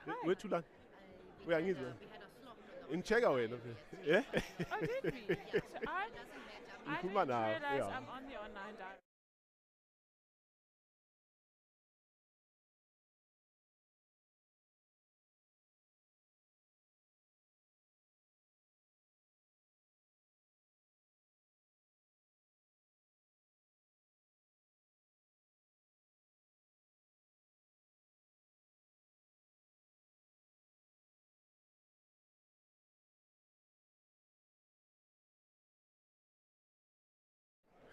Hi. Where to land? We Where are had you? we had a slot on the In opposite Chegaway, side no? of the stage. Yeah. It Yeah. doesn't Oh, did matter. we? Yeah, So it doesn't matter. We I can Ikuma didn't now. realize Yeah. I'm on the online dial.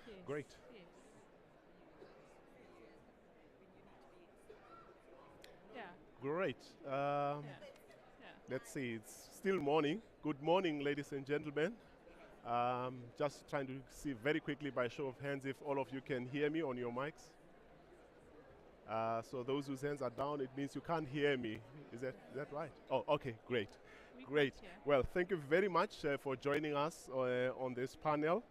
Yes. Great. Yes. Yeah. Great. Yeah. Yeah. Let's see. It's still morning. Good morning, ladies and gentlemen. Just trying to see very quickly by show of hands if all of you can hear me on your mics. So those whose hands are down, it means you can't hear me. Is that right? Oh, okay, great, We can't great. hear. Well, thank you very much for joining us on this panel,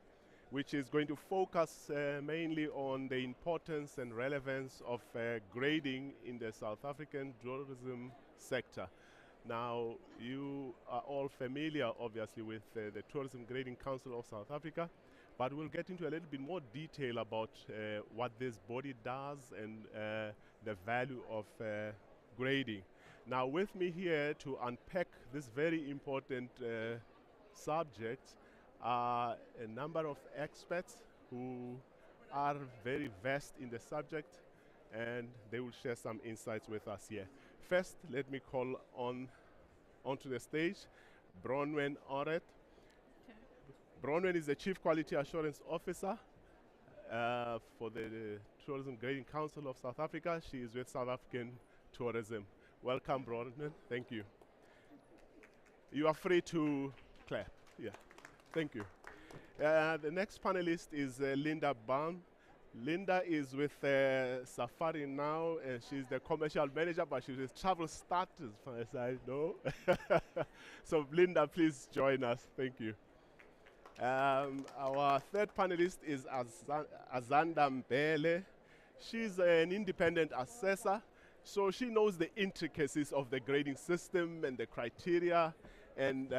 which is going to focus mainly on the importance and relevance of grading in the South African tourism sector. Now, you are all familiar, obviously, with the Tourism Grading Council of South Africa, but we'll get into a little bit more detail about what this body does and the value of grading. Now, with me here to unpack this very important subject are a number of experts who are very versed in the subject, and they will share some insights with us here. First, let me call onto the stage Bronwen Oret. Okay. Bronwen is the Chief Quality Assurance Officer for the Tourism Grading Council of South Africa. She is with South African Tourism. Welcome, Bronwen. Thank you. You are free to clap. Yeah. Thank you. The next panelist is Linda Baum. Linda is with Safari now, and she's the commercial manager, but she's with Travel Start, as far as I know. So, Linda, please join us. Thank you. Our third panelist is Azanda Mbele. She's an independent assessor, so she knows the intricacies of the grading system and the criteria and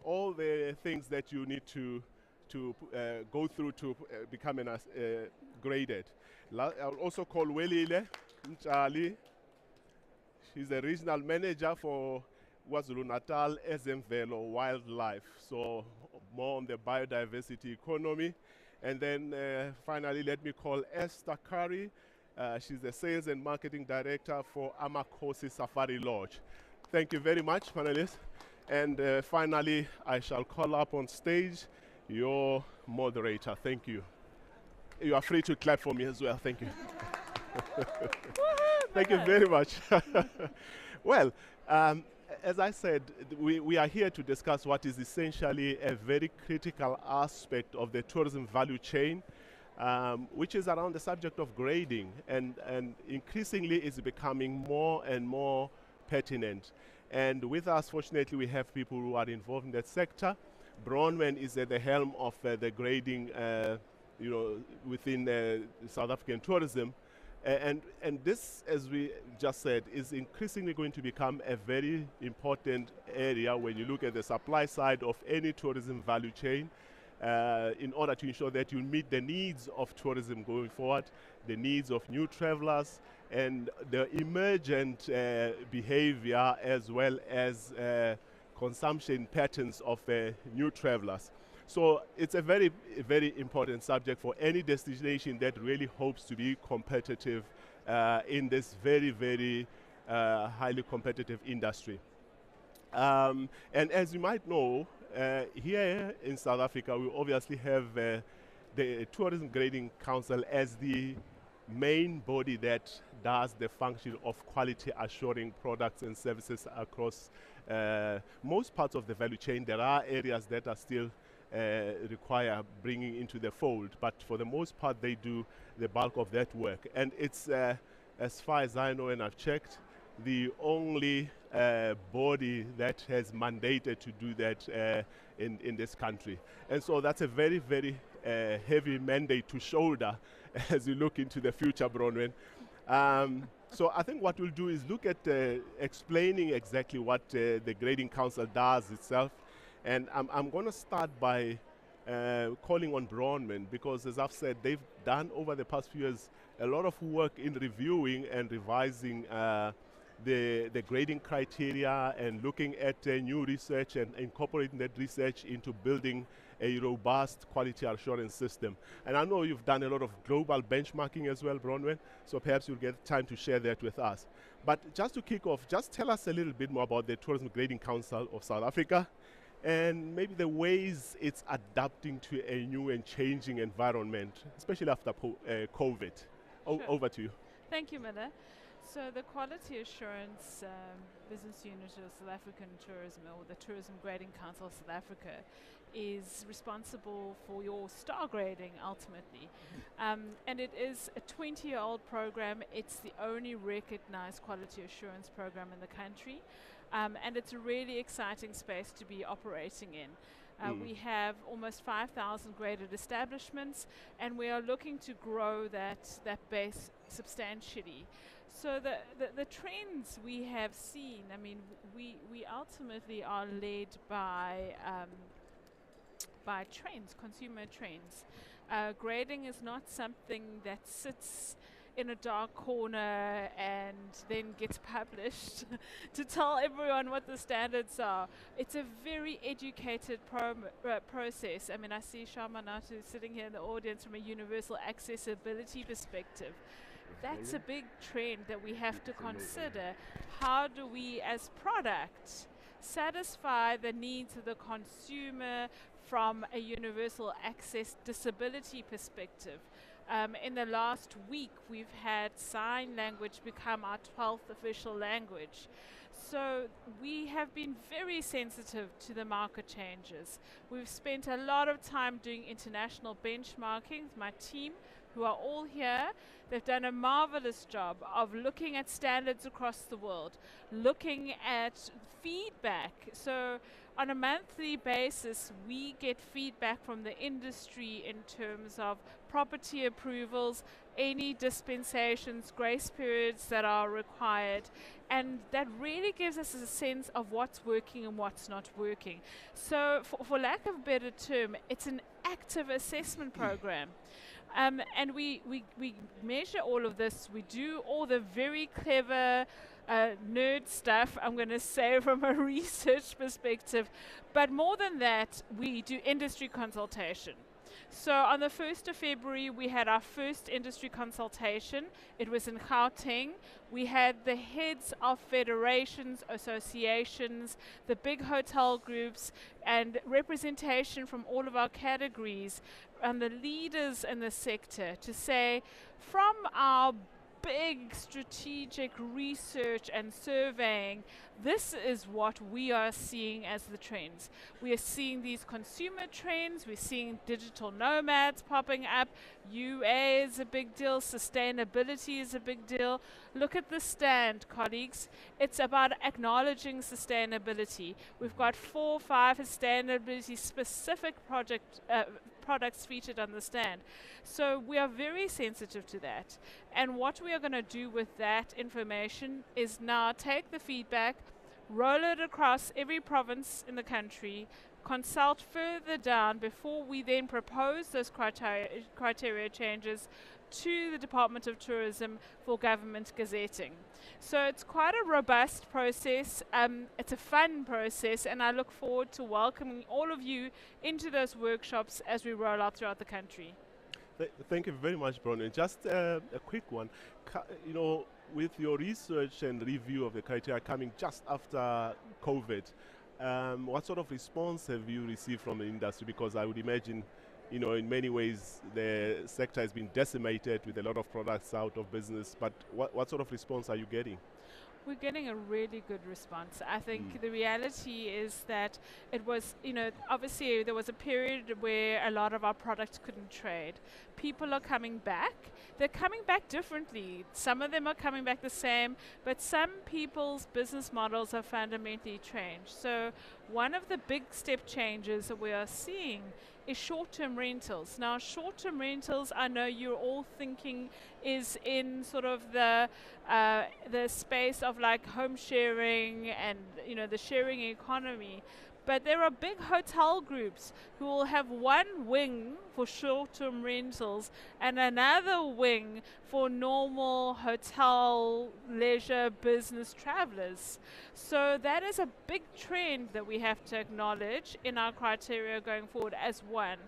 all the things that you need to go through to become graded. I'll also call Welile Mchali. She's the regional manager for KwaZulu Natal Ezemvelo Wildlife. So more on the biodiversity economy. And then finally, let me call Esther Curry. She's the sales and marketing director for Amakosi Safari Lodge. Thank you very much, panelists. And finally, I shall call up on stage your moderator. Thank you. You are free to clap for me as well. Thank you. Woohoo! Thank you Okay. very much. Well, as I said, we are here to discuss what is essentially a very critical aspect of the tourism value chain, which is around the subject of grading, and increasingly is becoming more and more pertinent. And with us, fortunately, we have people who are involved in that sector. Bronwen is at the helm of the grading, within South African tourism. And this, as we just said, is increasingly going to become a very important area when you look at the supply side of any tourism value chain, in order to ensure that you meet the needs of tourism going forward, the needs of new travelers, and the emergent behavior as well as consumption patterns of new travelers. So it's a very, very important subject for any destination that really hopes to be competitive in this very, very highly competitive industry. And as you might know, here in South Africa, we obviously have the Tourism Grading Council as the main body that does the function of quality assuring products and services across most parts of the value chain. There are areas that are still require bringing into the fold, but for the most part, they do the bulk of that work. And it's, as far as I know and I've checked, the only body that has mandated to do that in this country. And so that's a very, very heavy mandate to shoulder as you look into the future, Bronwen. So I think what we'll do is look at explaining exactly what the Grading Council does itself. And I'm going to start by calling on Bronwyn, because as I've said, they've done over the past few years a lot of work in reviewing and revising the grading criteria and looking at new research and incorporating that research into building a robust quality assurance system. And I know you've done a lot of global benchmarking as well, Bronwyn, so perhaps you'll get time to share that with us. But just to kick off, just tell us a little bit more about the Tourism Grading Council of South Africa and maybe the ways it's adapting to a new and changing environment, especially after COVID. Sure. Over to you. Thank you, Miller. So the Quality Assurance Business Unit of South African Tourism, or the Tourism Grading Council of South Africa, is responsible for your star grading ultimately. And it is a 20-year-old program. It's the only recognized quality assurance program in the country. And it's a really exciting space to be operating in. We have almost 5,000 graded establishments, and we are looking to grow that base substantially. So the trends we have seen, I mean, we ultimately are led by trends, consumer trends. Grading is not something that sits in a dark corner and then gets published to tell everyone what the standards are. It's a very educated process. I mean, I see Shamanatu sitting here in the audience from a universal accessibility perspective. That's a big trend that we have to consider. How do we, as products, satisfy the needs of the consumer from a universal access disability perspective? In the last week, we've had sign language become our 12th official language. So we have been very sensitive to the market changes. We've spent a lot of time doing international benchmarking with my team, who are all here. They've done a marvelous job of looking at standards across the world, looking at feedback. So on a monthly basis, we get feedback from the industry in terms of property approvals, any dispensations, grace periods that are required, and that really gives us a sense of what's working and what's not working. So for lack of a better term, it's an active assessment program. And we measure all of this. We do all the very clever nerd stuff, I'm going to say, from a research perspective. But more than that, we do industry consultation. So on the 1st of February, we had our first industry consultation. It was in Gauteng. We had the heads of federations, associations, the big hotel groups, and representation from all of our categories and the leaders in the sector to say, from our big strategic research and surveying, this is what we are seeing as the trends. We are seeing these consumer trends, we're seeing digital nomads popping up, UA is a big deal, sustainability is a big deal. Look at the stand, colleagues. It's about acknowledging sustainability. We've got 4 or 5 sustainability specific products featured on the stand. So we are very sensitive to that. And what we are going to do with that information is now take the feedback, roll it across every province in the country, consult further down before we then propose those criteria changes to the Department of Tourism for government gazetting. So it's quite a robust process. It's a fun process, and I look forward to welcoming all of you into those workshops as we roll out throughout the country. Thank you very much, Bronwyn. Just a quick one. You know, with your research and review of the criteria coming just after COVID, what sort of response have you received from the industry? Because I would imagine, you know, in many ways the sector has been decimated with a lot of products out of business, but what sort of response are you getting? We're getting a really good response. I think the reality is that it was, you know, obviously there was a period where a lot of our products couldn't trade. People are coming back. They're coming back differently. Some of them are coming back the same, but some people's business models have fundamentally changed. So one of the big step changes that we are seeing is short-term rentals. Now, short-term rentals, I know you're all thinking is in sort of the space of like home sharing and the sharing economy. But there are big hotel groups who will have one wing for short-term rentals and another wing for normal hotel, leisure, business travelers. So that is a big trend that we have to acknowledge in our criteria going forward as one.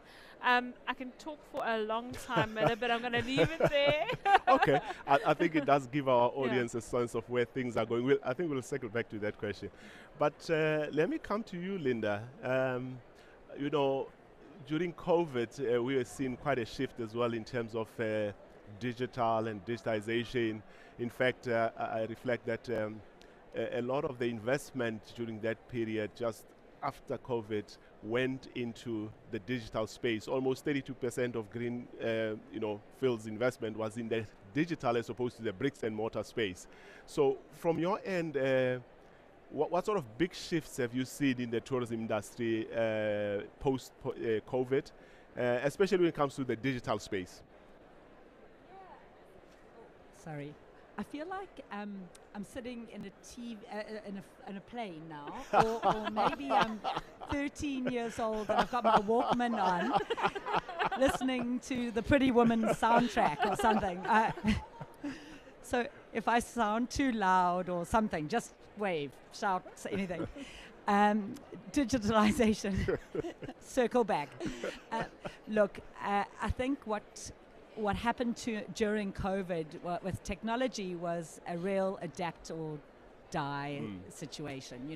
I can talk for a long time, Miller, but I'm going to leave it there. Okay, I think it does give our audience a sense of where things are going. I think we'll circle back to that question. But let me come to you, Linda. During COVID, we were seeing quite a shift as well in terms of digital and digitization. In fact, I reflect that a lot of the investment during that period, just after COVID, went into the digital space. Almost 32% of Green Fields investment was in the digital as opposed to the bricks and mortar space. So from your end, what sort of big shifts have you seen in the tourism industry post-COVID, especially when it comes to the digital space? Sorry. I feel like I'm sitting in a TV, in a plane now, or maybe I'm 13 years old and I've got my Walkman on, listening to the Pretty Woman soundtrack or something. So if I sound too loud or something, just wave, shout, say anything. Digitalization. Circle back. Look, I think what happened during COVID with technology was a real adapt or die situation.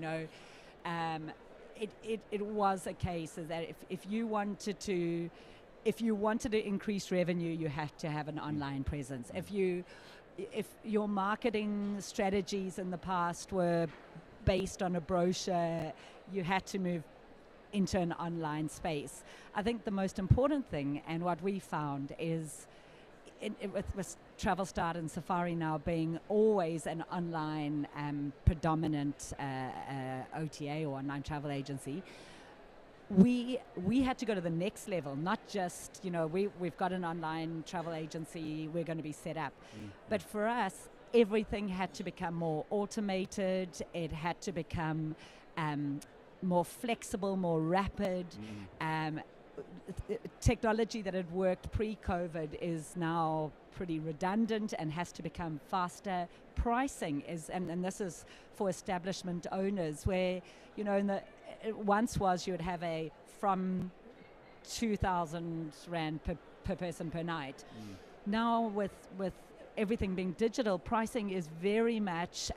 It was a case of that if you wanted to increase revenue, you have to have an online presence. If your marketing strategies in the past were based on a brochure, you had to move into an online space. I think the most important thing, and what we found, is with Travel Start and Safari now being always an online predominant OTA or online travel agency, we had to go to the next level, not just, we've got an online travel agency, we're going to be set up. But for us, everything had to become more automated, it had to become more flexible, more rapid. Technology that had worked pre-COVID is now pretty redundant and has to become faster. Pricing is, and this is for establishment owners, where, it once was you would have from 2,000 Rand per person per night. Now with everything being digital, pricing is very much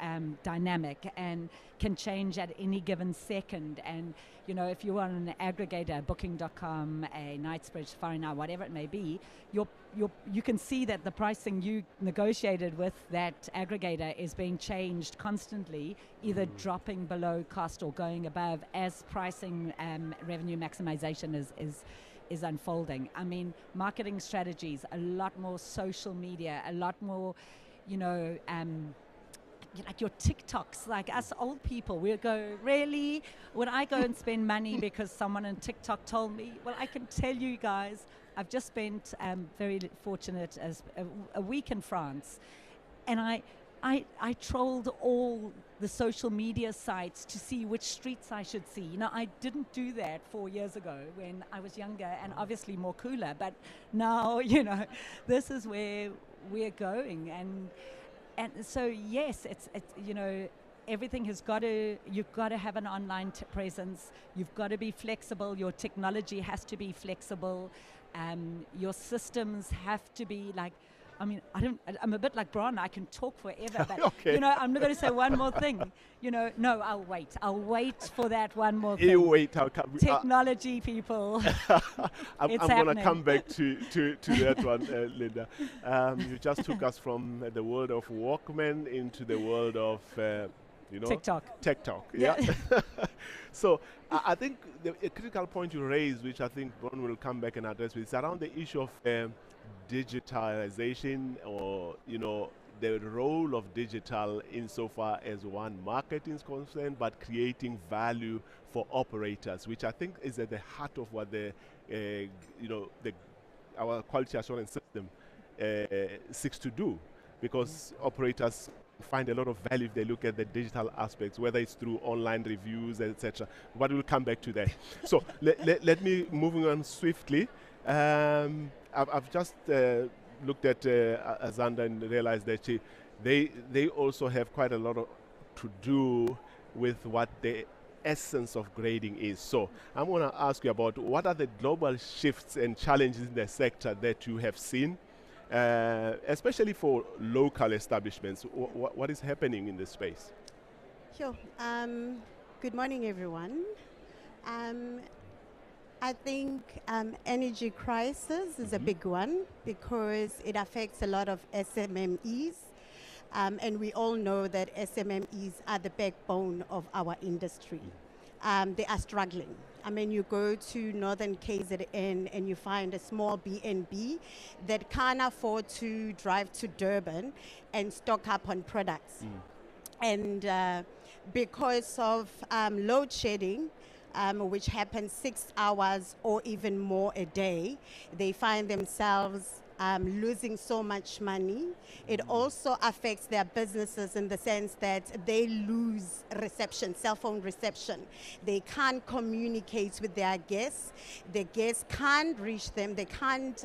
dynamic and can change at any given second. And if you are an aggregator, Booking.com, a Knightsbridge, Safari Now, whatever it may be, you can see that the pricing you negotiated with that aggregator is being changed constantly, either dropping below cost or going above as pricing revenue maximization is unfolding. I mean, marketing strategies, a lot more social media, a lot more, like your TikToks, like us old people, we'll go, really? Would I go and spend money because someone on TikTok told me? Well, I can tell you guys, I've just spent very fortunate as a week in France, and I trolled all the social media sites to see which streets I should see. I didn't do that 4 years ago when I was younger and obviously more cooler, but now, this is where we're going. And so, yes, it's everything you've got to have an online presence. You've got to be flexible. Your technology has to be flexible. Your systems have to be like, I'm a bit like Bron. I can talk forever, but okay. I'm going to say one more thing. No, I'll wait. I'll wait for that one more thing. You wait. I'll come. Technology, people. I'm going to come back to that one, Linda. You just took us from the world of Walkman into the world of TikTok. Yeah. So I think a critical point you raised, which I think Bron will come back and address, is around the issue of digitalization, or the role of digital insofar as one, marketing is concerned, but creating value for operators, which I think is at the heart of what the our quality assurance system seeks to do, because operators find a lot of value if they look at the digital aspects, whether it's through online reviews, etc. But we'll come back to that. So let me moving on swiftly. I've just looked at Azanda and realized that they also have quite a lot to do with what the essence of grading is. So I'm going to ask you about what are the global shifts and challenges in the sector that you have seen, especially for local establishments. What is happening in this space? Sure. Good morning, everyone. I think energy crisis is a big one because it affects a lot of SMMEs. And we all know that SMMEs are the backbone of our industry. They are struggling. I mean, you go to Northern KZN and you find a small B&B that can't afford to drive to Durban and stock up on products. And because of load shedding, which happens 6 hours or even more a day, they find themselves losing so much money. It also affects their businesses in the sense that they lose reception, cell phone reception. They can't communicate with their guests. The guests can't reach them. They can't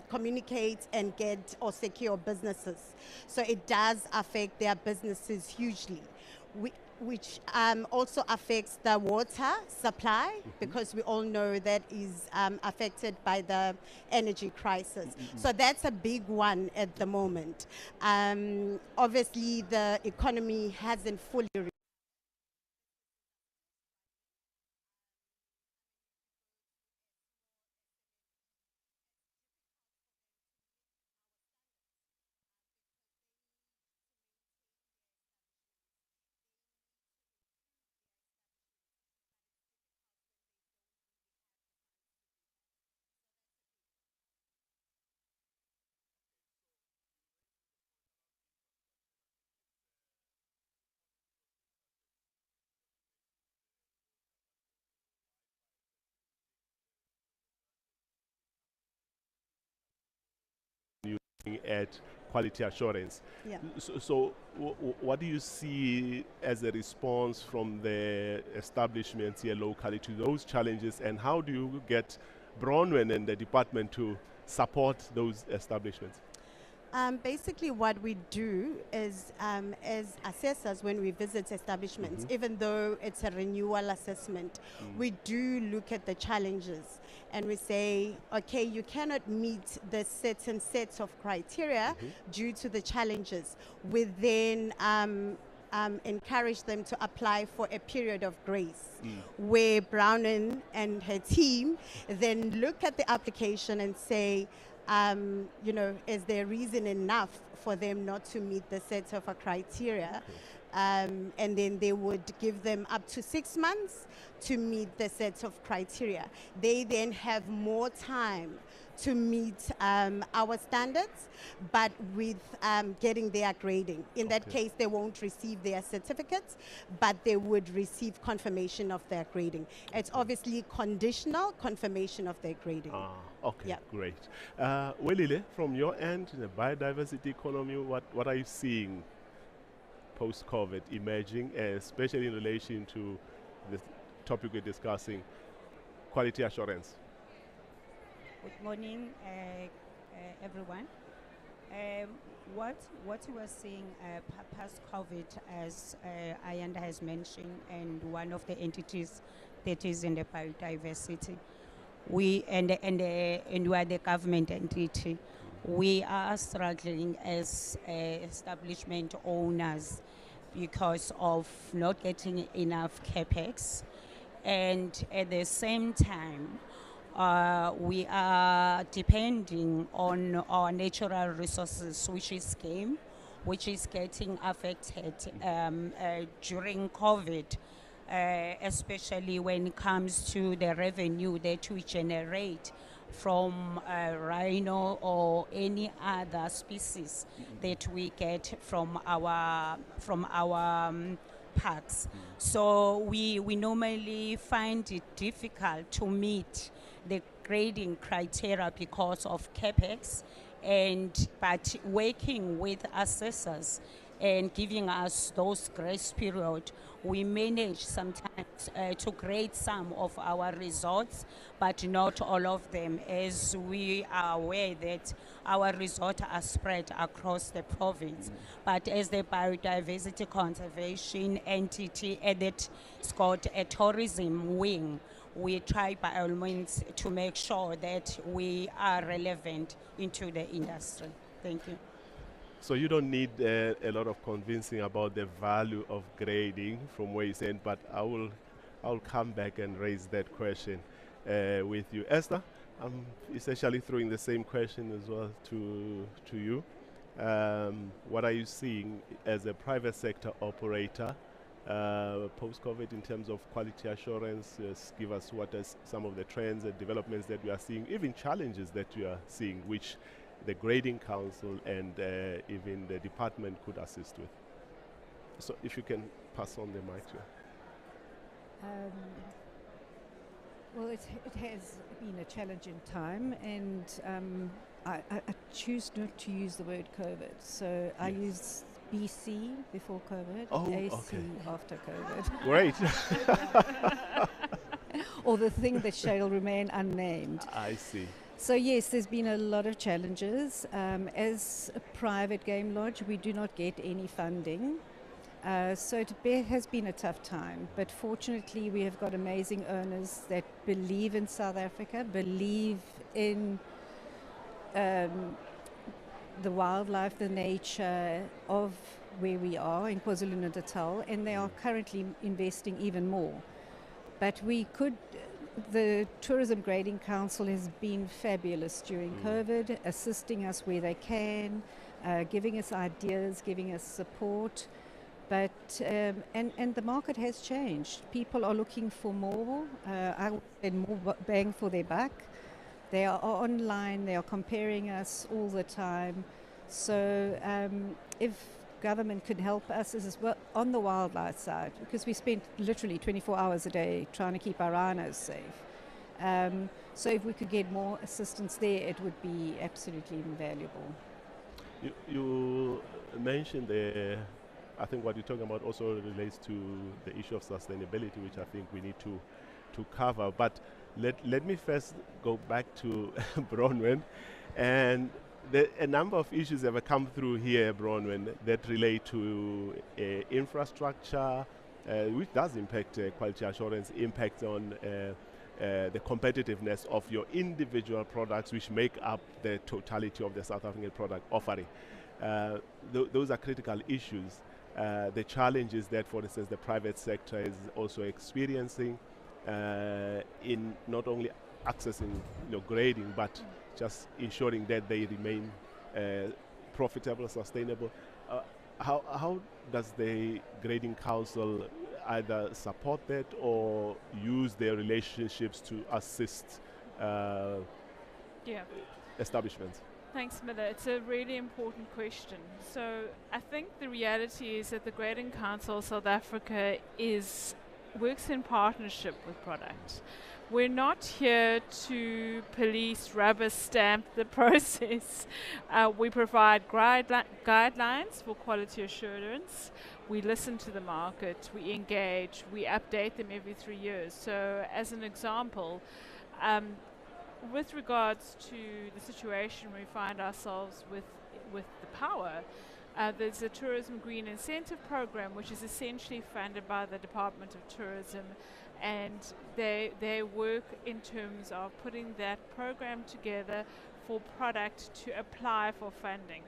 communicate and get or secure businesses. So it does affect their businesses hugely. Which also affects the water supply, because we all know that is affected by the energy crisis. So that's a big one at the moment. Obviously, the economy hasn't fully at quality assurance. Yeah. So what do you see as a response from the establishments here locally to those challenges, and how do you get Bronwyn and the department to support those establishments? Basically, what we do is, as assessors, when we visit establishments, even though it's a renewal assessment, we do look at the challenges and we say, okay, you cannot meet the certain sets of criteria due to the challenges. We then encourage them to apply for a period of grace, where Brown and her team then look at the application and say, is there reason enough for them not to meet the set of a criteria? And then they would give them up to 6 months to meet the set of criteria. They then have more time to meet our standards, but with getting their grading. In that case, they won't receive their certificates, but they would receive confirmation of their grading. It's obviously conditional confirmation of their grading. Okay, Yeah. great. Welile, from your end, in the biodiversity economy, what are you seeing post-COVID emerging, especially in relation to the topic we're discussing, quality assurance? Good morning, everyone. What we are seeing past COVID, as Ayanda has mentioned, and one of the entities that is in the biodiversity, we are the government entity. We are struggling as establishment owners because of not getting enough capex, and at the same time, we are depending on our natural resources, which is game, which is getting affected during COVID, especially when it comes to the revenue that we generate from rhino or any other species that we get from our parks. So we normally find it difficult to meet the grading criteria because of capex, but working with assessors and giving us those grace period, we manage sometimes to grade some of our resorts, but not all of them, as we are aware that our resorts are spread across the province. But as the biodiversity conservation entity, and it's got a tourism wing, we try by all means to make sure that we are relevant into the industry. Thank you. So you don't need a lot of convincing about the value of grading from where you stand, but I'll come back and raise that question with you. Esther, I'm essentially throwing the same question as well to you. What are you seeing as a private sector operator post-COVID in terms of quality assurance? Give us what are some of the trends and developments that we are seeing, even challenges that we are seeing, which the grading council and even the department could assist with. So if you can pass on the mic to her. Well, it has been a challenging time, and I choose not to use the word COVID. So I use BC before COVID, AC after COVID. Great. Or the thing that shall remain unnamed. I see. So yes, there's been a lot of challenges. As a private game lodge, we do not get any funding. So it has been a tough time, but fortunately we have got amazing owners that believe in South Africa, believe in the wildlife, the nature of where we are in KwaZulu-Natal, and they are currently investing even more. But the Tourism Grading Council has been fabulous during COVID, assisting us where they can, giving us ideas, giving us support. But and the market has changed. People are looking for more. I would say more bang for their buck. They are online. They are comparing us all the time. So if government could help us as well on the wildlife side, because we spend literally 24 hours a day trying to keep our rhinos safe. So if we could get more assistance there, it would be absolutely invaluable. You mentioned I think what you're talking about also relates to the issue of sustainability, which I think we need to cover. But let me first go back to Bronwyn. And a number of issues have come through here, Bronwyn, that relate to infrastructure, which does impact quality assurance, impact on the competitiveness of your individual products, which make up the totality of the South African product offering. Those are critical issues. The challenges that, for instance, the private sector is also experiencing in not only accessing grading, but just ensuring that they remain profitable, sustainable. How does the grading council either support that or use their relationships to assist establishments? Thanks, Miller. It's a really important question. So I think the reality is that the Grading Council of South Africa works in partnership with product. We're not here to police, rubber stamp the process. We provide guidelines for quality assurance. We listen to the market, we engage, we update them every 3 years. So as an example, with regards to the situation we find ourselves with the power, there's a Tourism Green Incentive Program, which is essentially funded by the Department of Tourism, and they work in terms of putting that program together for product to apply for funding.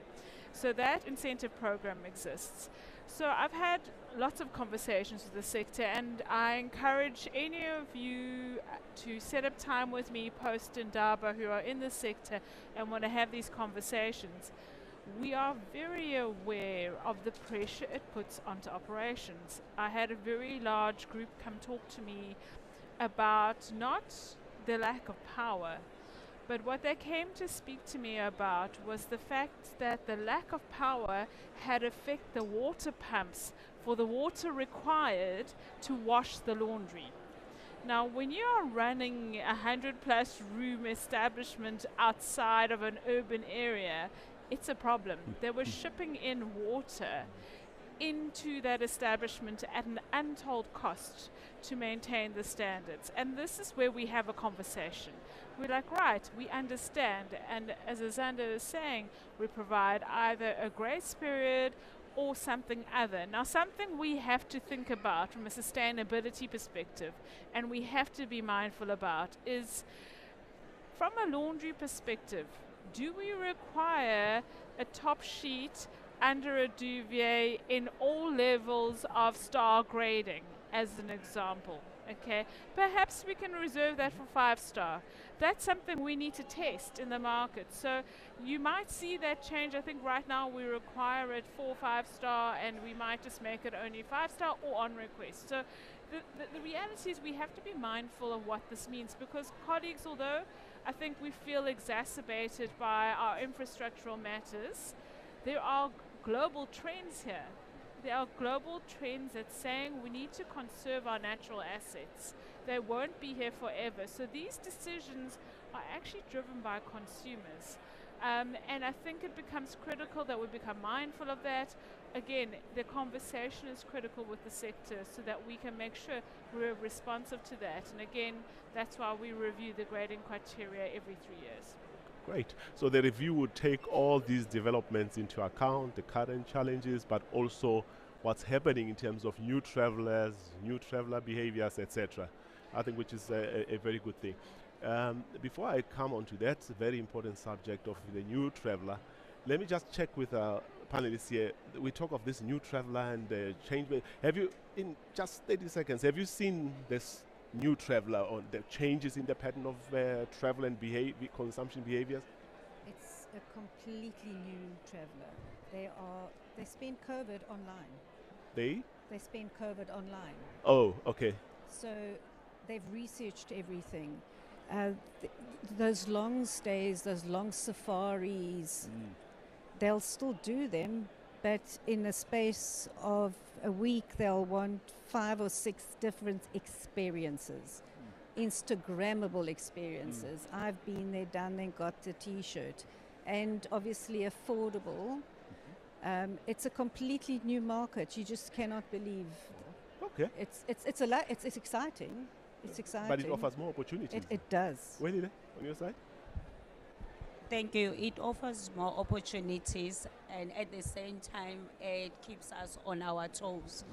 So that incentive program exists. So I've had lots of conversations with the sector, and I encourage any of you to set up time with me post Indaba who are in the sector and want to have these conversations. We are very aware of the pressure it puts onto operations. I had a very large group come talk to me about not the lack of power, but what they came to speak to me about was the fact that the lack of power had affected the water pumps for the water required to wash the laundry. Now, when you are running a 100+ room establishment outside of an urban area, it's a problem. They were shipping in water into that establishment at an untold cost to maintain the standards. And this is where we have a conversation. We're like, right, we understand. And as Azanda is saying, we provide either a grace period or something other. Now, something we have to think about from a sustainability perspective, and we have to be mindful about, is from a laundry perspective, do we require a top sheet under a duvet in all levels of star grading, as an example? Okay, perhaps we can reserve that for 5-star. That's something we need to test in the market. So you might see that change. I think right now we require it 4 5-star, and we might just make it only 5-star or on request. So the reality is we have to be mindful of what this means, because colleagues, although I think we feel exacerbated by our infrastructural matters, there are global trends here. There are global trends that saying we need to conserve our natural assets. They won't be here forever. So these decisions are actually driven by consumers. And I think it becomes critical that we become mindful of that. Again, the conversation is critical with the sector so that we can make sure we're responsive to that. And again, that's why we review the grading criteria every 3 years. Great. So the review would take all these developments into account, the current challenges, but also what's happening in terms of new travelers, new traveler behaviors, etc. I think which is a very good thing. Before I come on to that very important subject of the new traveler, let me just check with our panelists here. We talk of this new traveler and the change. Have you, in just 30 seconds, have you seen this new traveler or the changes in the pattern of travel and consumption behaviors? It's a completely new traveller. They spend COVID online. They spend COVID online. Oh, okay. So they've researched everything. Those long stays, those long safaris, they'll still do them, but in the space of a week they'll want 5 or 6 different experiences, Instagrammable experiences. I've been there, done there, got the t-shirt, and obviously affordable. It's a completely new market. You just cannot believe. Okay. It's exciting. It's exciting. But it offers more opportunities. It does. Welile, on your side? Thank you. It offers more opportunities, and at the same time, it keeps us on our toes.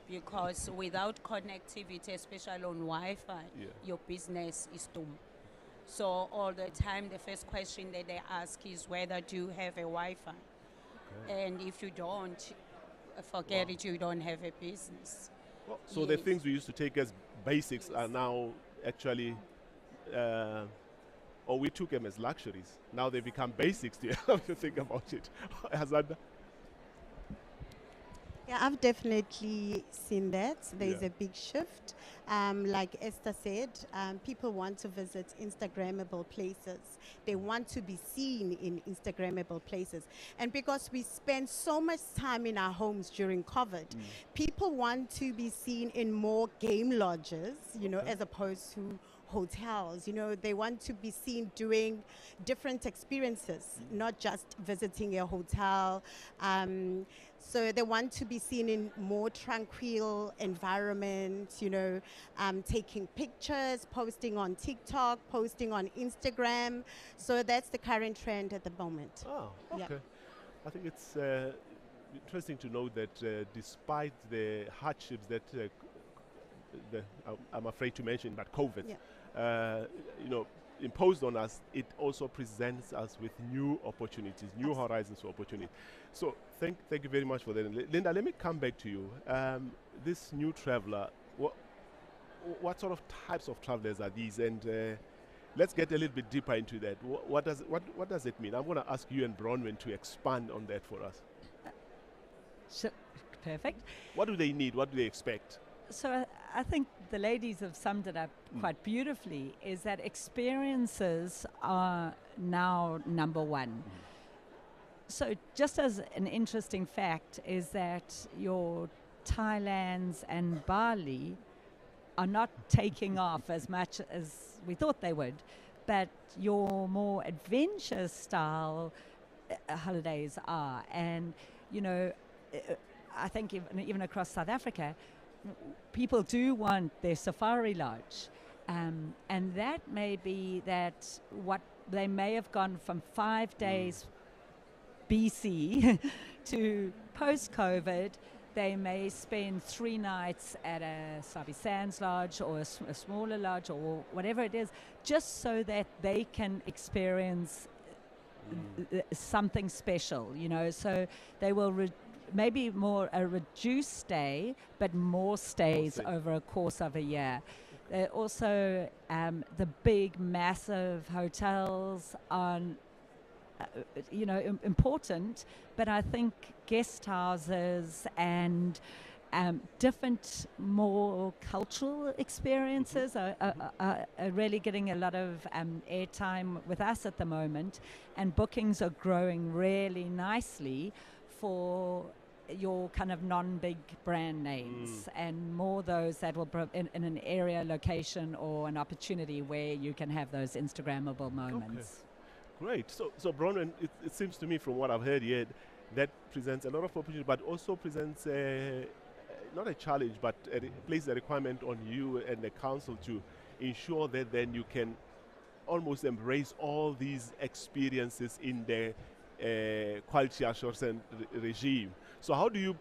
Because without connectivity, especially on Wi-Fi, your business is doomed. So all the time, the first question that they ask is whether do you have a Wi-Fi? Okay. And if you don't, forget it, you don't have a business. Well, so the things we used to take as basics are now actually, or we took them as luxuries. Now they become basics. Do you have to think about it? Azanda? Yeah, I've definitely seen that. There's a big shift. Like Esther said, people want to visit Instagrammable places. They want to be seen in Instagrammable places. And because we spend so much time in our homes during COVID, people want to be seen in more game lodges, you know, as opposed to hotels. You know, they want to be seen doing different experiences, not just visiting a hotel. So they want to be seen in more tranquil environments, you know, taking pictures, posting on TikTok, posting on Instagram. So that's the current trend at the moment. Oh, okay. Yep. I think it's interesting to know that despite the hardships that I'm afraid to mention, but COVID, you know, imposed on us, it also presents us with new opportunities, new horizons for opportunity. So thank you very much for that. Linda, let me come back to you. This new traveler, what sort of types of travelers are these? And let's get a little bit deeper into that. What does it mean? I'm going to ask you and Bronwyn to expand on that for us. So, perfect. What do they need? What do they expect? So I think the ladies have summed it up quite beautifully, is that experiences are now number one. So just as an interesting fact is that your Thailands and Bali are not taking off as much as we thought they would, but your more adventure style holidays are. And, you know, I think even across South Africa, people do want their safari lodge. And that may be that what they may have gone from 5 days BC to post-COVID, they may spend 3 nights at a Sabi Sands lodge or a smaller lodge or whatever it is, just so that they can experience something special, you know. So they will maybe more a reduced stay, but more stays over a course of a year. Also, the big, massive hotels are, you know, important, but I think guest houses and different, more cultural experiences are really getting a lot of airtime with us at the moment, and bookings are growing really nicely for your kind of non-big brand names, and more those that will in an area, location, or an opportunity where you can have those Instagrammable moments. Great. So Bronwyn, it seems to me from what I've heard here, that presents a lot of opportunity, but also presents not a challenge, but places a requirement on you and the council to ensure that then you can almost embrace all these experiences in the quality assurance regime. So how do you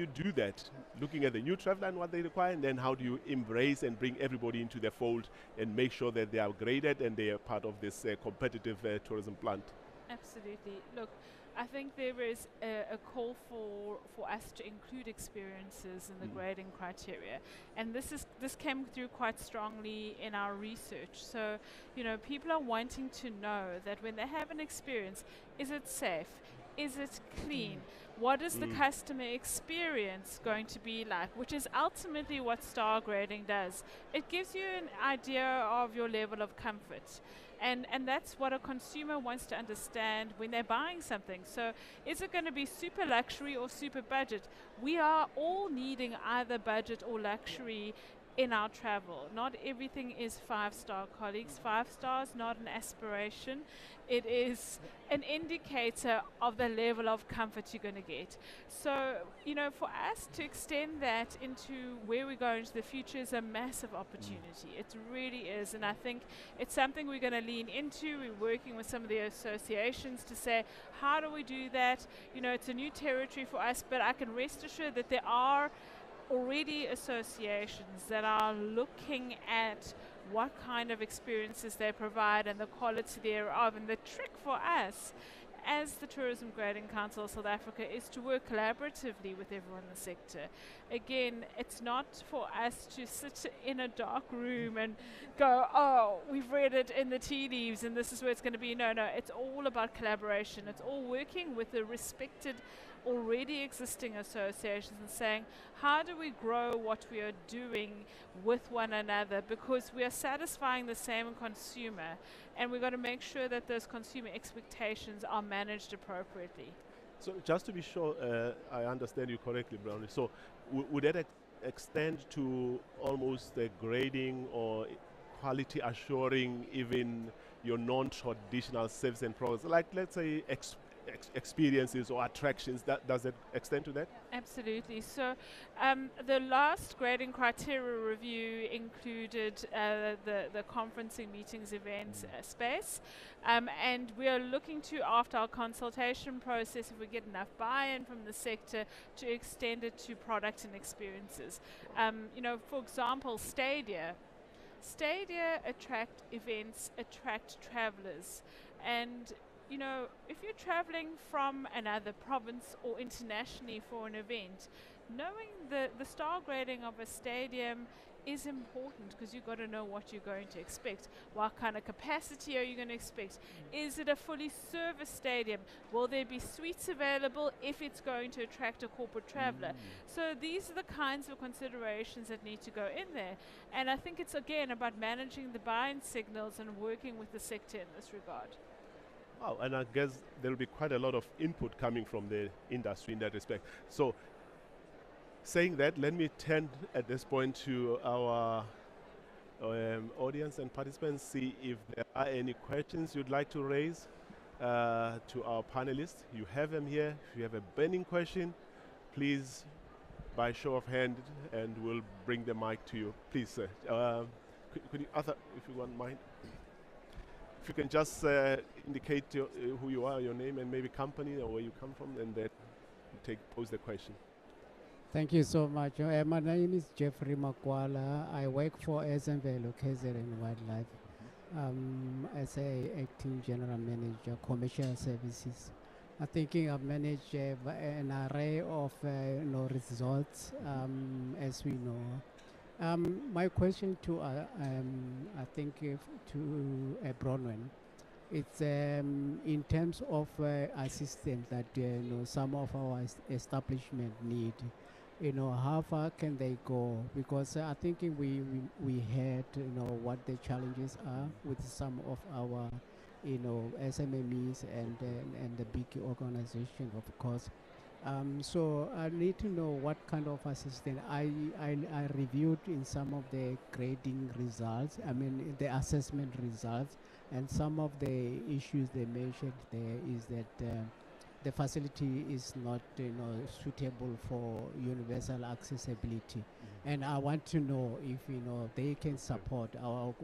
do that? Looking at the new traveler and what they require, and then how do you embrace and bring everybody into the fold and make sure that they are graded and they are part of this competitive tourism plant? Absolutely. Look, I think there is a call for us to include experiences in the grading criteria, and this came through quite strongly in our research. So, you know, people are wanting to know that when they have an experience, is it safe? Is it clean? What is the customer experience going to be like? Which is ultimately what star grading does. It gives you an idea of your level of comfort. And that's what a consumer wants to understand when they're buying something. So is it going to be super luxury or super budget? We are all needing either budget or luxury in our travel. Not everything is 5-star, colleagues. 5 stars, not an aspiration. It is an indicator of the level of comfort you're going to get. So, you know, for us to extend that into where we go into the future is a massive opportunity. It really is. And I think it's something we're going to lean into. We're working with some of the associations to say, how do we do that? You know, it's a new territory for us, but I can rest assured that there are already associations that are looking at what kind of experiences they provide and the quality thereof. And the trick for us as the Tourism Grading Council of South Africa is to work collaboratively with everyone in the sector. Again, it's not for us to sit in a dark room and go, oh, we've read it in the tea leaves and this is where it's going to be. No, it's all about collaboration. It's all working with the respected already existing associations and saying, how do we grow what we are doing with one another, because we are satisfying the same consumer, and we've got to make sure that those consumer expectations are managed appropriately. So just to be sure I understand you correctly, Brownie, so would that extend to almost the grading or quality assuring even your non-traditional services and products, like let's say experiences or attractions? Does it extend to that? Absolutely. So the last grading criteria review included the conferencing, meetings, events space, and we are looking to, after our consultation process, if we get enough buy-in from the sector, to extend it to products and experiences. You know, for example, Stadia attract events, attract travelers, and you know, if you're traveling from another province or internationally for an event, knowing the star grading of a stadium is important, because you've got to know what you're going to expect. What kind of capacity are you going to expect? Is it a fully serviced stadium? Will there be suites available if it's going to attract a corporate traveler? So these are the kinds of considerations that need to go in there. And I think it's again about managing the buy-in signals and working with the sector in this regard. Wow, and I guess there will be quite a lot of input coming from the industry in that respect. So Saying that, let me turn at this point to our audience and participants, see if there are any questions you'd like to raise to our panelists. You have them here. If you have a burning question, please, by show of hand, and we'll bring the mic to you. Please, sir. Could you, Arthur, if you won't mind, if you can just indicate who you are, your name, and maybe company or where you come from, and then pose the question. Thank you so much. My name is Jeffrey Makwala. I work for SMV Located and Wildlife as a acting general manager, commercial services. I think I've managed an array of resorts, as we know. My question to I think to Bronwyn, it's in terms of assistance that some of our establishment need. How far can they go? Because I think we had what the challenges are with some of our SMMEs and the big organization, of course. So I need to know what kind of assistance. I reviewed in some of the grading results, I mean the assessment results, and some of the issues they mentioned there is that the facility is not suitable for universal accessibility. And I want to know if they can support our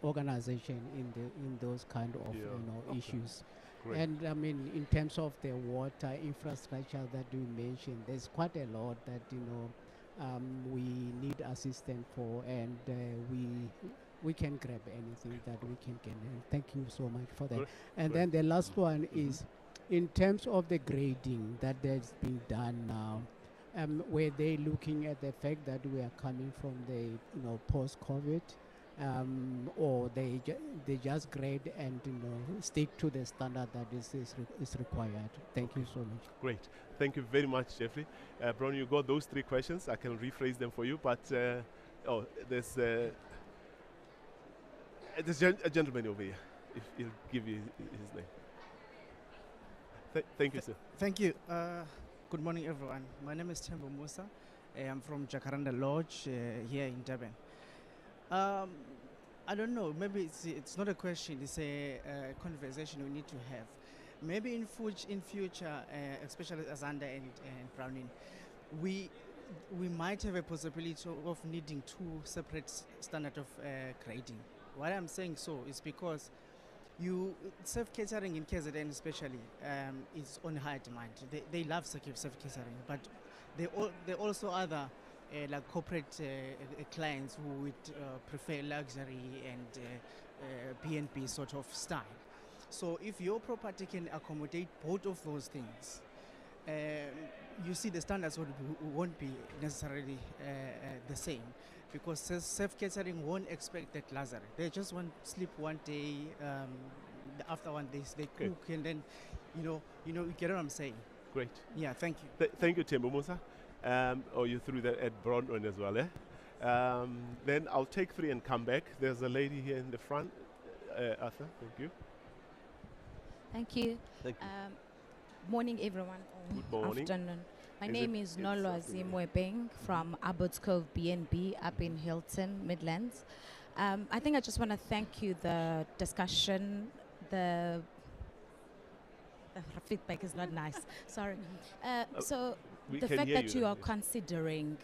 organization in those kind of issues. Great. And I mean, in terms of the water infrastructure that you mentioned, there's quite a lot that we need assistance for, and we can grab anything that we can get. And thank you so much for that. Great. And Great. then the last one is, in terms of the grading that has been done now, were they looking at the fact that we are coming from the post-COVID, or they just grade and stick to the standard that is required? Thank you so much. Great. Thank you very much, Jeffrey. Brown, you got those 3 questions. I can rephrase them for you, but there's a gentleman over here. If he'll give you his name. Thank you, sir. Thank you. Good morning, everyone. My name is Tembo Musa. I'm from Jacaranda Lodge here in Durban. I don't know, maybe it's not a question, it's a conversation we need to have. Maybe in future, especially as Azanda and Browning, we might have a possibility of needing 2 separate standards of grading. Why I'm saying so is because self-catering in KZN especially is on high demand. They love self-catering, but they also other like corporate clients who would prefer luxury and B&B sort of style. So if your property can accommodate both of those things, you see the standards won't be necessarily the same, because self-catering won't expect that luxury. They just want to sleep one day, after one day they cook, and then you get what I'm saying. Great. Yeah, thank you. Thank you, Tembo Musa. You threw that at Bronwyn as well, eh? Then I'll take 3 and come back. There's a lady here in the front. Arthur, thank you. Thank you. Thank you. Morning, everyone. Good morning. Afternoon. My name is Nolo Azimwebeng from Abbots Cove B&B up in Hilton, Midlands. I think I just want to thank you. The discussion, the feedback is not nice. Sorry. So the fact that you are considering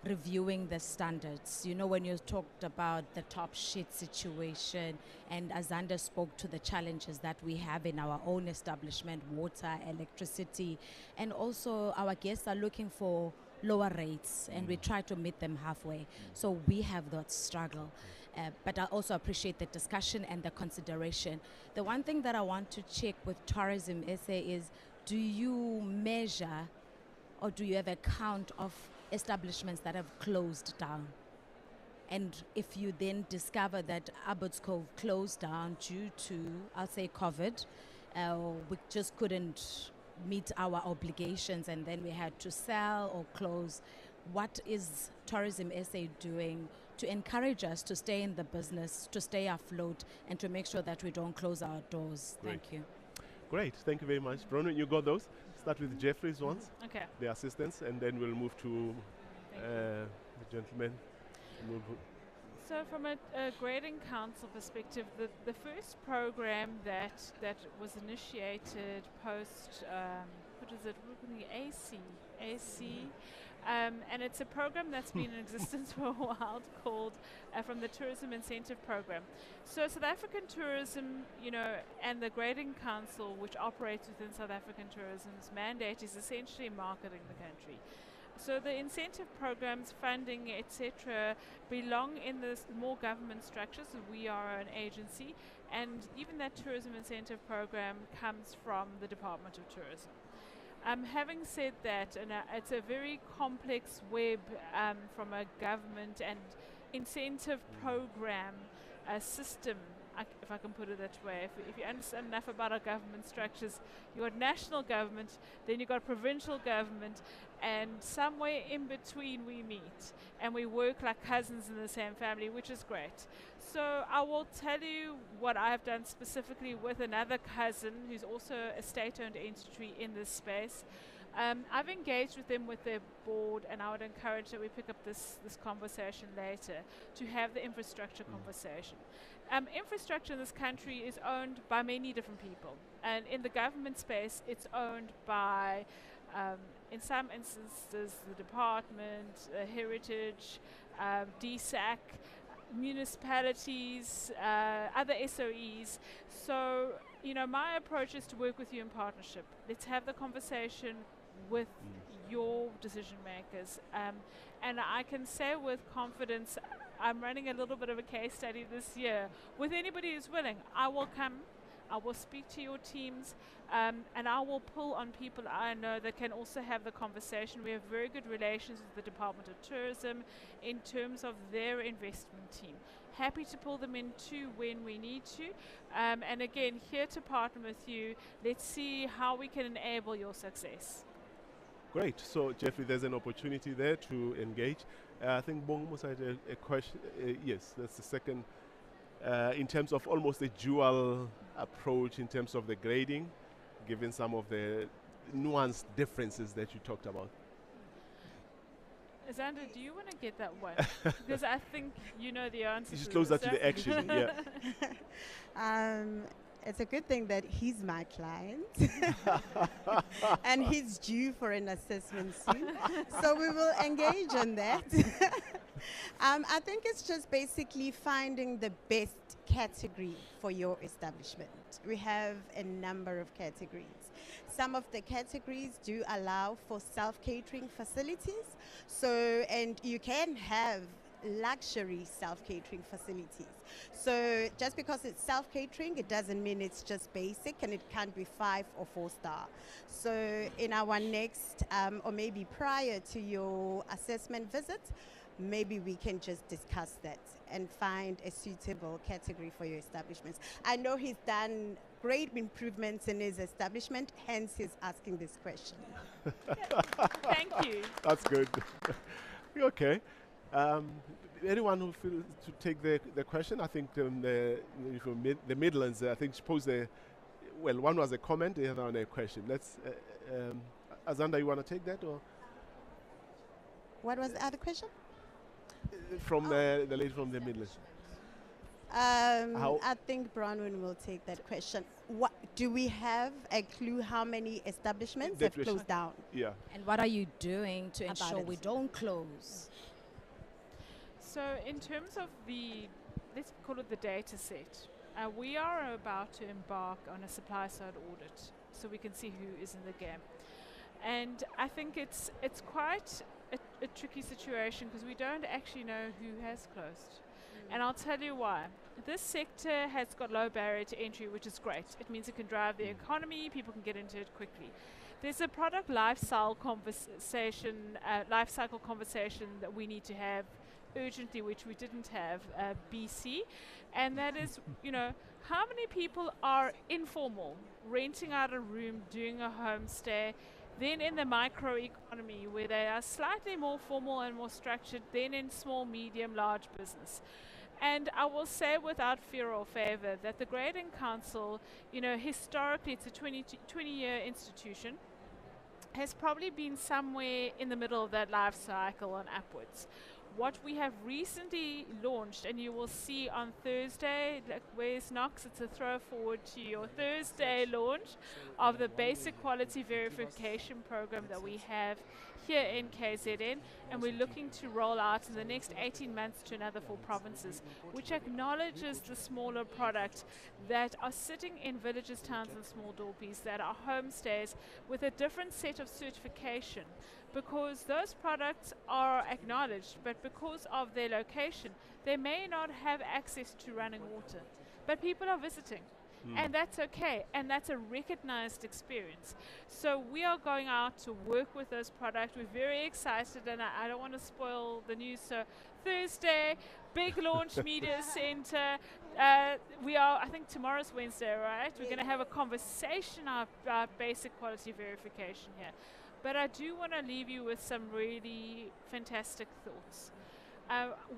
reviewing the standards, when you talked about the top sheet situation, and Azanda spoke to the challenges that we have in our own establishment, water, electricity, and also our guests are looking for lower rates, and we try to meet them halfway. So we have that struggle. But I also appreciate the discussion and the consideration. The one thing that I want to check with Tourism SA is, do you measure or do you have a count of establishments that have closed down? And if you then discover that Abbots Cove closed down due to, I'll say, COVID, we just couldn't meet our obligations and then we had to sell or close, what is Tourism SA doing to encourage us to stay in the business, to stay afloat, and to make sure that we don't close our doors? Great. Thank you. Great, thank you very much. Bronwyn, you got those? Start with Jeffrey's ones, Okay. the assistants, and then we'll move to The gentleman. So from a grading council perspective, the first program that was initiated post, what is it, AC, and it's a program that's been in existence for a while called from the Tourism Incentive Program. So South African Tourism, and the Grading Council, which operates within South African Tourism's mandate, is essentially marketing the country. So the incentive programs, funding, etc., belong in the more government structures. We are an agency, and even that tourism incentive program comes from the Department of Tourism. Having said that, and it's a very complex web from a government and incentive program system, if I can put it that way. If you understand enough about our government structures, you've got national government, then you've got provincial government, and somewhere in between we meet and we work like cousins in the same family, which is great. So I will tell you what I've done specifically with another cousin who's also a state-owned entity in this space. I've engaged with them with their board, and I would encourage that we pick up this conversation later to have the infrastructure conversation. Infrastructure in this country is owned by many different people, and in the government space it's owned by in some instances the department, heritage, DSAC, municipalities, other SOEs. So my approach is to work with you in partnership. Let's have the conversation with your decision makers, and I can say with confidence, I'm running a little bit of a case study this year. With anybody who's willing, I will come, I will speak to your teams, and I will pull on people I know that can also have the conversation. We have very good relations with the Department of Tourism in terms of their investment team. Happy to pull them in too when we need to, and again, here to partner with you. Let's see how we can enable your success. Great. So, Jeffrey, there's an opportunity there to engage. I think Bongo had a question. Yes, that's the second. In terms of almost a dual approach in terms of the grading, given some of the nuanced differences that you talked about. Xander, do you want to get that one? Because I think you know the answer. She's closer to the action, yeah. It's a good thing that he's my client and he's due for an assessment soon. So we will engage on that. I think it's just basically finding the best category for your establishment. We have a number of categories. Some of the categories do allow for self-catering facilities. So, and you can have luxury self-catering facilities. So just because it's self-catering, it doesn't mean it's just basic, and it can't be 5 or 4 star. So in our next, or maybe prior to your assessment visit, maybe we can just discuss that and find a suitable category for your establishments. I know he's done great improvements in his establishment, hence he's asking this question. Thank you. That's good. Okay. Anyone who feels to take the question? I think from the Midlands, I think she posed one was a comment, the other one a question. Let's, Azanda, you want to take that, or? What was the other question? From the lady from the Midlands. I think Bronwyn will take that question. What, do we have a clue how many establishments have closed down? Yeah. And what are you doing to ensure we don't close? So in terms of let's call it the data set, we are about to embark on a supply side audit so we can see who is in the game. And I think it's quite a tricky situation because we don't actually know who has closed. And I'll tell you why. This sector has got low barrier to entry, which is great. It means it can drive the economy, people can get into it quickly. There's a product life cycle conversation that we need to have urgently, which we didn't have BC, and that is, how many people are informal, renting out a room, doing a homestay, then in the micro economy where they are slightly more formal and more structured, then in small, medium, large business. And I will say without fear or favor that the Grading Council, historically it's a 20-year institution. has probably been somewhere in the middle of that life cycle and upwards. What we have recently launched, and you will see on Thursday, like, where's Knox? It's a throw forward to your Thursday launch of the basic quality verification program that we have here in KZN, and we're looking to roll out in the next 18 months to another 4 provinces, which acknowledges the smaller product that are sitting in villages, towns and small dorpies that are homestays with a different set of certification, because those products are acknowledged, but because of their location, they may not have access to running water. But people are visiting, and that's okay, and that's a recognized experience. So we are going out to work with those products. We're very excited, and I don't want to spoil the news. So Thursday, big launch media center. We are, I think tomorrow's Wednesday, right? We're going to have a conversation about basic quality verification here. But I do want to leave you with some really fantastic thoughts.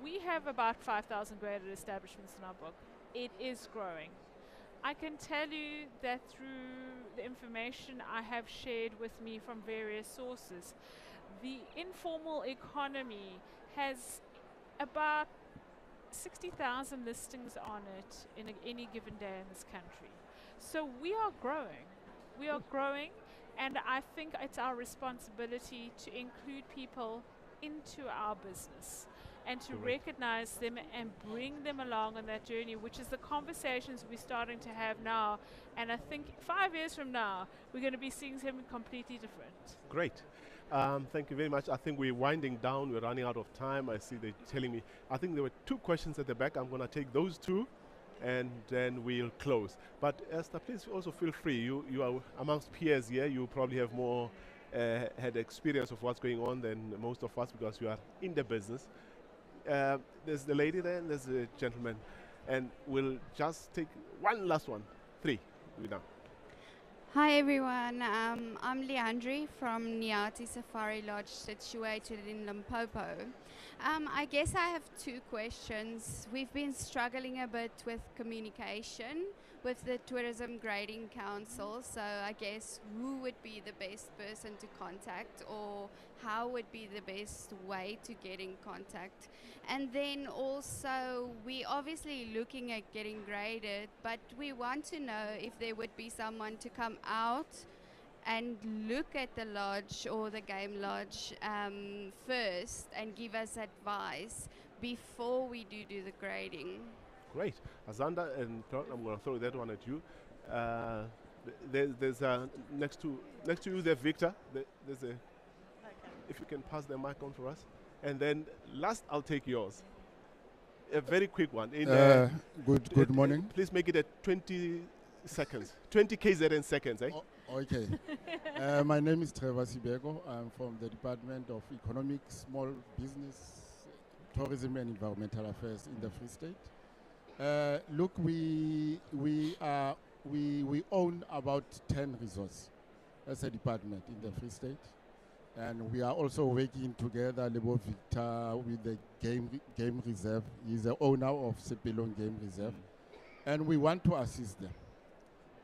We have about 5,000 graded establishments in our book. It is growing. I can tell you that through the information I have shared with me from various sources, the informal economy has about 60,000 listings on it in any given day in this country. So we are growing. We are growing, and I think it's our responsibility to include people into our business and to recognize them and bring them along on that journey, which is the conversations we're starting to have now. And I think 5 years from now, we're going to be seeing something completely different. Great. Thank you very much. I think we're winding down. We're running out of time. I see they're telling me. I think there were 2 questions at the back. I'm going to take those 2, and then we'll close. But Esther, please also feel free. You are amongst peers here. You probably have more had experience of what's going on than most of us, because you are in the business. There's the lady there, and there's the gentleman. And we'll just take one last one. 3. We're done. Hi everyone, I'm Leandri from Niati Safari Lodge, situated in Limpopo. I guess I have 2 questions. We've been struggling a bit with communication with the Tourism Grading Council, so I guess who would be the best person to contact, or how would be the best way to get in contact? And then also, we're obviously looking at getting graded, but we want to know if there would be someone to come out and look at the lodge or the game lodge first and give us advice before we do the grading. Great. Azanda, and I'm going to throw that one at you. There's next to you there, Victor. There's a. If you can pass the mic on for us, and then last I'll take yours. A very quick one. Good morning. Please make it at 20 seconds. 20 KZN seconds, eh? Okay. My name is Trevor Sibego. I'm from the Department of Economics, Small Business, Tourism and Environmental Affairs in the Free State. Look, we own about 10 resorts as a department in the Free State, and we are also working together, Lebo Victor, with the game reserve. He's the owner of Sepelong Game Reserve, and we want to assist them,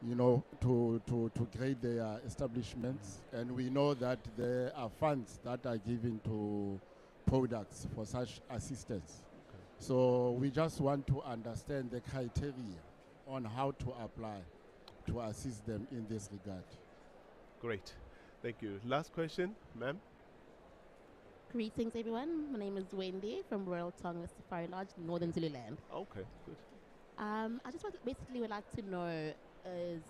you know, to grade their establishments, and we know that there are funds that are given to products for such assistance. So we just want to understand the criteria on how to apply to assist them in this regard. Great. Thank you. Last question, ma'am. Greetings, everyone. My name is Wendy from Royal Tonga Safari Lodge, Northern Zululand. Okay, good. I just would like to know is,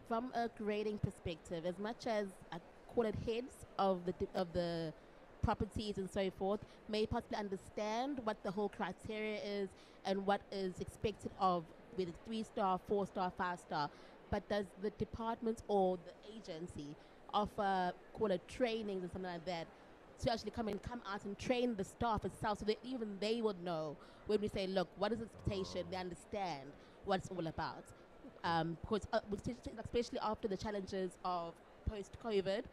from a grading perspective, as much as I call it heads of the properties and so forth, may possibly understand what the whole criteria is and what is expected of, whether it's 3-star, 4-star, 5-star, but does the department or the agency offer, call it trainings and something like that, to actually come out and train the staff itself, so that even they would know when we say, look, what is the expectation, they understand what it's all about. Because especially after the challenges of post-COVID,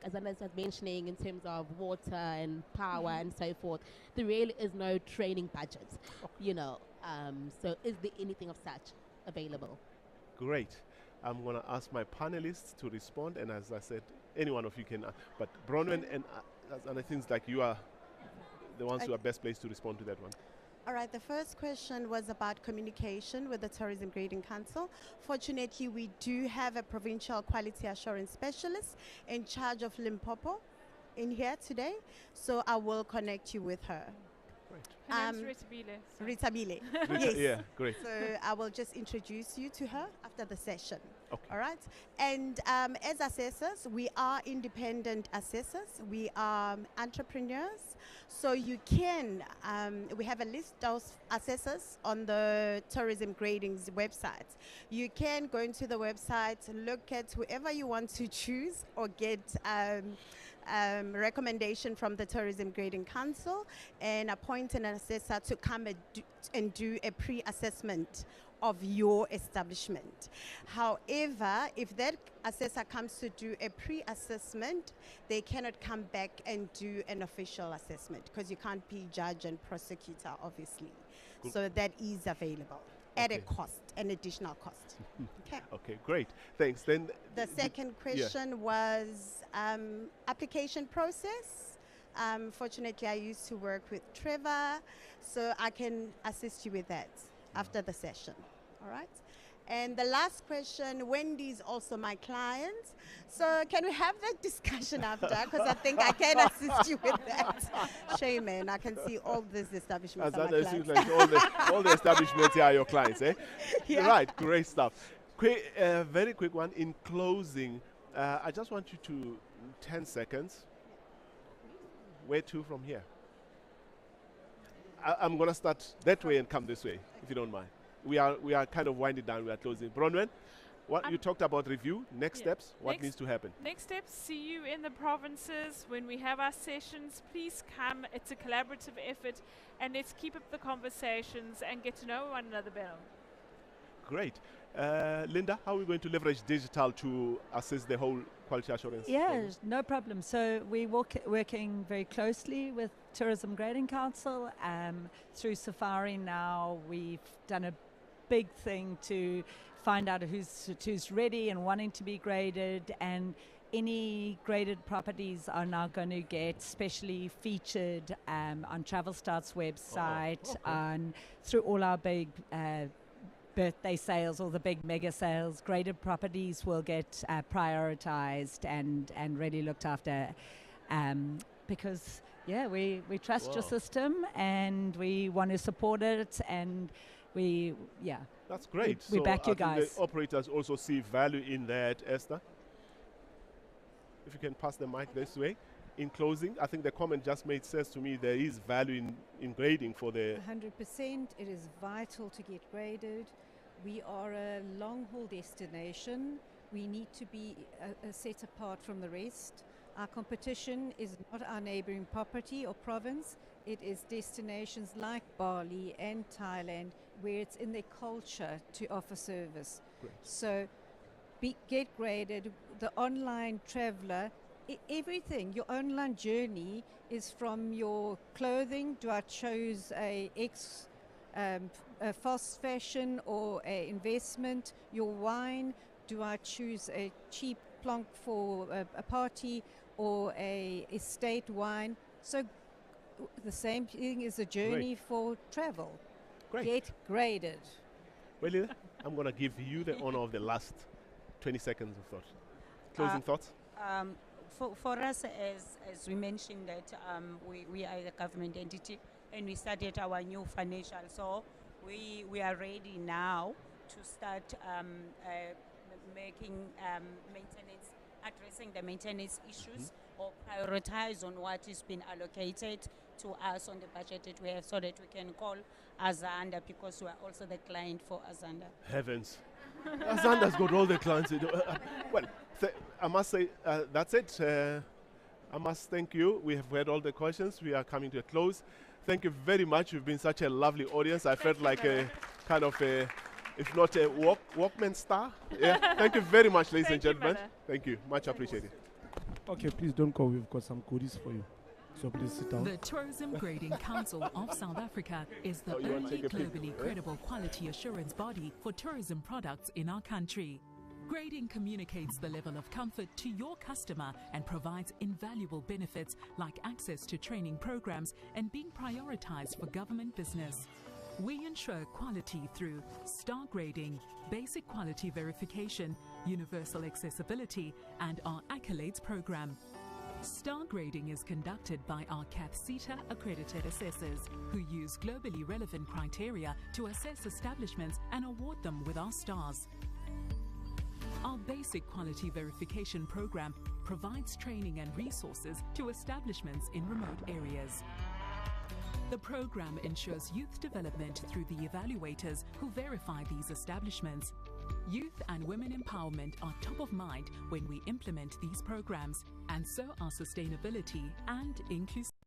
as Anna was mentioning, in terms of water and power and so forth, there really is no training budget, you know. So is there anything of such available? Great. I'm going to ask my panelists to respond, and as I said, any one of you can. But Bronwyn and I think like you are the ones who are best placed to respond to that one. All right, the first question was about communication with the Tourism Grading Council. Fortunately, we do have a provincial quality assurance specialist in charge of Limpopo in here today, so I will connect you with her. Great. Her name's Ritabile. Ritabile. Yes. Yeah, great. So I will just introduce you to her after the session. Okay. All right. And as assessors, we are independent assessors. We are entrepreneurs. So you can, we have a list of assessors on the Tourism Grading's website. You can go into the website, look at whoever you want to choose or get recommendation from the Tourism Grading Council and appoint an assessor to come and do a pre-assessment of your establishment. However, if that assessor comes to do a pre-assessment, they cannot come back and do an official assessment because you can't be judge and prosecutor, obviously. Good. So that is available at a cost, an additional cost. Okay. Okay, great. Thanks. Then The second question was application process. Fortunately, I used to work with Trevor, so I can assist you with that after the session. All right. And the last question, Wendy is also my client. So can we have that discussion after? Because I think I can assist you with that. Shame, man. I can see all these establishments are my clients. Like all the establishments here are your clients, eh? Yeah. Right, great stuff. Very quick one. In closing, I just want you to 10 seconds. Where to from here? I'm going to start that way and come this way, if you don't mind. We are kind of winding down. We are closing. Bronwyn, what you talked about review. Next steps. What needs to happen? Next steps. See you in the provinces when we have our sessions. Please come. It's a collaborative effort, and let's keep up the conversations and get to know one another better. Great. Linda, how are we going to leverage digital to assess the whole quality assurance? Yeah, no problem. So we're working very closely with Tourism Grading Council. Through Safari now, we've done a big thing to find out who's ready and wanting to be graded, and any graded properties are now going to get specially featured on Travel Start's website, through all our big birthday sales or the big mega sales. Graded properties will get prioritized and really looked after, because we trust your system and we want to support it, and that's great. We so back you guys. The operators also see value in that. Esther, if you can pass the mic this way. In closing, I think the comment just made sense to me. There is value in grading for the 100%. It is vital to get graded. We are a long-haul destination. We need to be set apart from the rest. Our competition is not our neighboring property or province. It is destinations like Bali and Thailand, where it's in their culture to offer service. Great. So get graded. The online traveler, everything, your online journey is from your clothing. Do I choose a fast fashion or a investment? Your wine, do I choose a cheap plonk for a party or a estate wine? So the same thing is a journey for travel. Great. Get graded. Well, Lila, I'm going to give you the honor of the last 20 seconds of thought. Closing thoughts? For us, as we mentioned, that we are a government entity and we started our new financial, so we are ready now to start making maintenance, addressing the maintenance issues, or prioritize on what is being allocated to us on the budget that we have, so that we can call Azanda, because we are also the client for Azanda. Heavens. Azanda's got all the clients. Well, I must say, that's it. I must thank you. We have heard all the questions. We are coming to a close. Thank you very much. You've been such a lovely audience. I felt like a kind of a, if not a Walkman star. Yeah. Thank you very much, ladies and gentlemen. Thank you. Much appreciated. Okay, please don't go. We've got some goodies for you. So please sit down. The Tourism Grading Council of South Africa is the only globally credible quality assurance body for tourism products in our country. Grading communicates the level of comfort to your customer and provides invaluable benefits like access to training programs and being prioritized for government business. We ensure quality through star grading, basic quality verification, universal accessibility, and our accolades program. Star grading is conducted by our CAPCETA accredited assessors who use globally relevant criteria to assess establishments and award them with our stars. Our basic quality verification program provides training and resources to establishments in remote areas. The program ensures youth development through the evaluators who verify these establishments. Youth and women empowerment are top of mind when we implement these programs, and so are sustainability and inclusivity.